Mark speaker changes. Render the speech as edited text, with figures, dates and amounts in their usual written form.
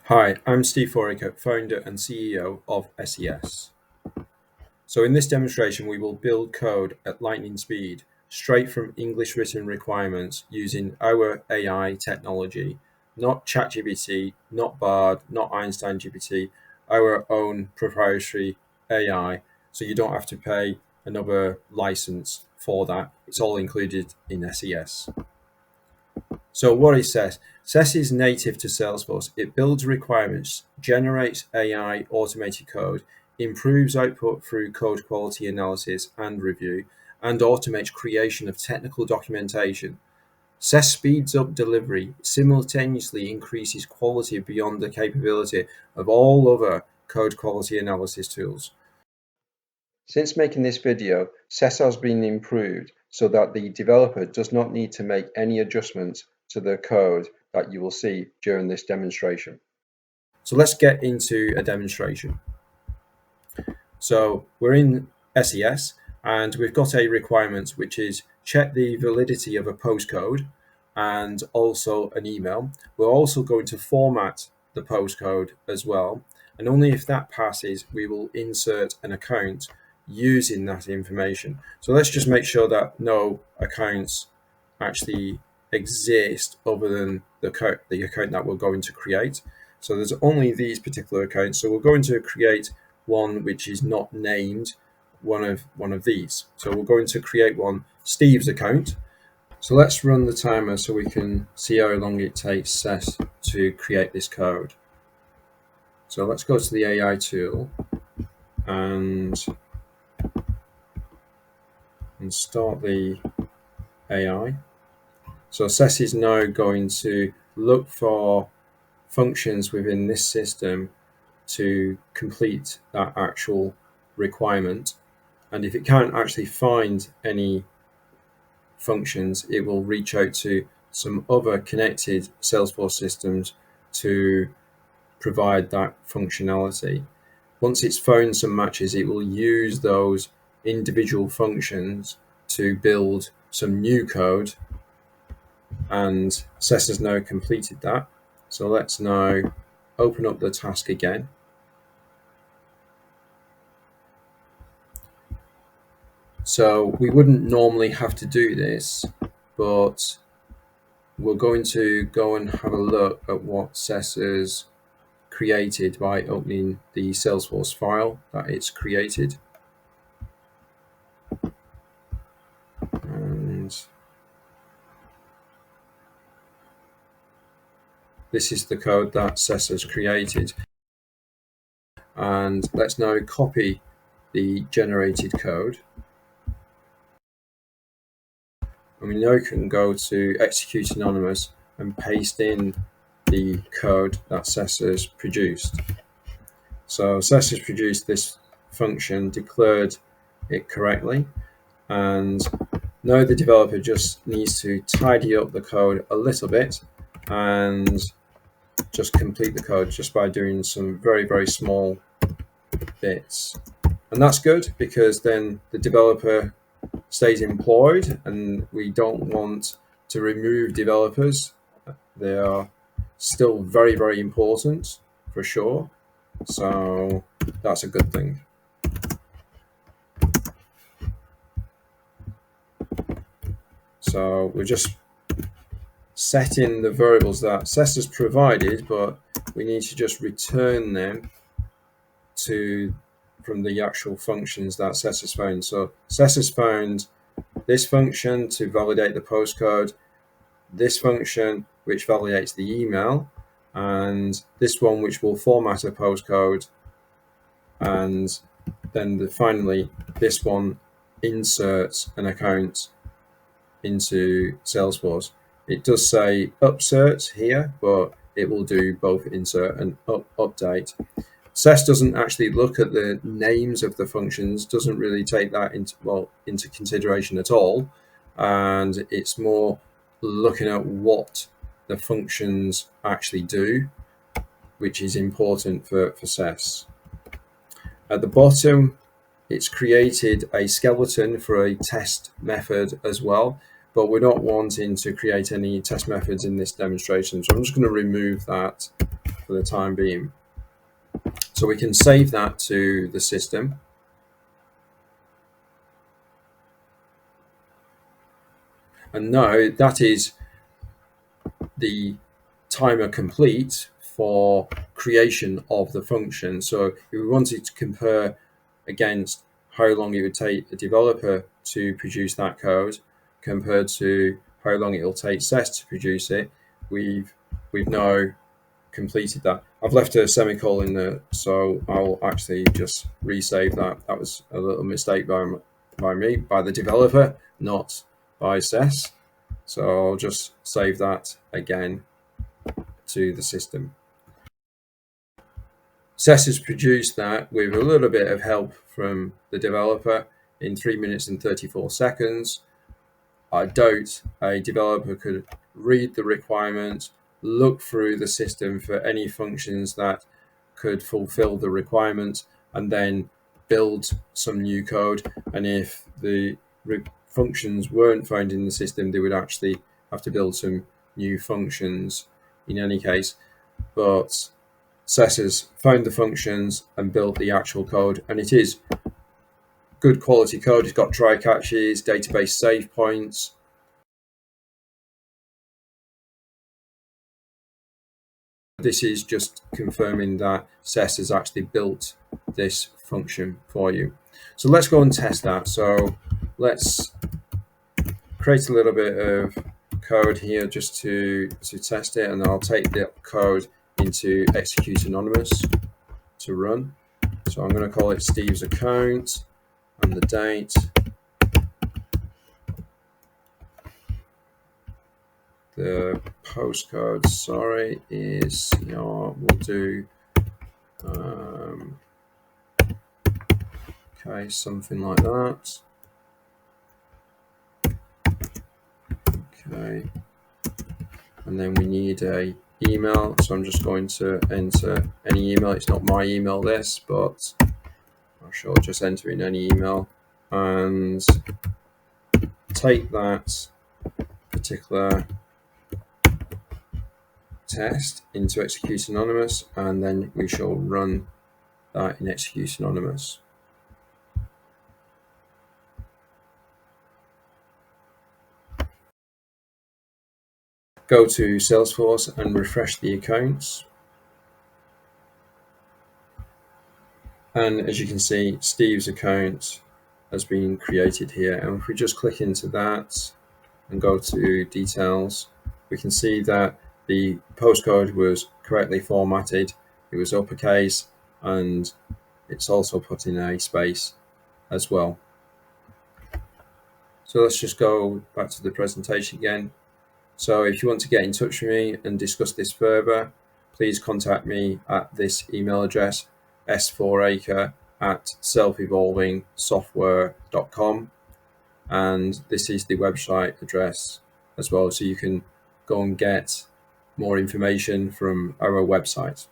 Speaker 1: Hi, I'm Steve Foraker, founder and CEO of SES. So in this demonstration, we will build code at lightning speed, straight from English written requirements using our AI technology, not ChatGPT, not Bard, not Einstein GPT, our own proprietary AI. So you don't have to pay another license for that. It's all included in SES. So what is SES? SES is native to Salesforce. It builds requirements, generates AI automated code, improves output through code quality analysis and review, and automates creation of technical documentation. SES speeds up delivery, simultaneously increases quality beyond the capability of all other code quality analysis tools. Since making this video, SES has been improved so that the developer does not need to make any adjustments to the code that you will see during this demonstration. So let's get into a demonstration. So we're in SES and we've got a requirement which is check the validity of a postcode and also an email. We're also going to format the postcode as well. And only if that passes, we will insert an account using that information. So let's just make sure that no accounts actually exist other than the account that we're going to create. So there's only these particular accounts. So we're going to create one which is not named one of these. So we're going to create one, Steve's account. So let's run the timer so we can see how long it takes SES to create this code. So let's go to the AI tool and start the AI. So SES is now going to look for functions within this system to complete that actual requirement. And if it can't actually find any functions, it will reach out to some other connected Salesforce systems to provide that functionality. Once it's found some matches, it will use those individual functions to build some new code, and SES has now completed that. So let's now open up the task again. So we wouldn't normally have to do this, but we're going to go and have a look at what SES has created by opening the Salesforce file that it's created. And this is the code that SES has created. And let's now copy the generated code. And we now can go to execute anonymous and paste in the code that SES has produced. So SES has produced this function, declared it correctly, and now the developer just needs to tidy up the code a little bit and just complete the code just by doing some very, very small bits. And that's good because then the developer stays employed, and we don't want to remove developers. They are still very, very important for sure. So that's a good thing. So we're just setting the variables that SES has provided, but we need to just return them from the actual functions that SES has found. So SES has found this function to validate the postcode, this function which validates the email, and this one which will format a postcode, and then finally this one inserts an account into Salesforce. It does say upsert here, but it will do both insert and update. SES doesn't actually look at the names of the functions, doesn't really take that into consideration at all, and it's more looking at what the functions actually do, which is important for SES. At the bottom, it's created a skeleton for a test method as well, but we're not wanting to create any test methods in this demonstration, so I'm just going to remove that. for the time being. So we can save that to the system. And now that is the timer complete for creation of the function. So if we wanted to compare against how long it would take a developer to produce that code compared to how long it'll take SES to produce it, we've now completed that. I've left a semicolon there, so I'll actually just resave that. That was a little mistake by me, by the developer, not by SES. So I'll just save that again to the system. SES has produced that with a little bit of help from the developer in 3 minutes and 34 seconds. I doubt a developer could read the requirement, look through the system for any functions that could fulfill the requirements, and then build some new code. And if the functions weren't found in the system, they would actually have to build some new functions in any case. But SES has found the functions and built the actual code, and it is good quality code. It's got try catches, database save points. This is just confirming that SES has actually built this function for you. So let's go and test that. So let's create a little bit of code here just to test it, and then I'll take the code into execute anonymous to run. So I'm going to call it Steve's account, and the date, the postcode, sorry, is we'll do okay, something like that. Okay, and then we need a email, so I'm just going to enter any email. It's not my email, this, but I shall just enter in any email and take that particular test into execute anonymous, and then we shall run that in execute anonymous. Go to Salesforce and refresh the accounts. And as you can see, Steve's account has been created here. And if we just click into that and go to details, we can see that the postcode was correctly formatted. It was uppercase, and it's also put in a space as well. So let's just go back to the presentation again. So if you want to get in touch with me and discuss this further, please contact me at this email address, s4acre@selfevolvingsoftware.com. And this is the website address as well, so you can go and get more information from our website.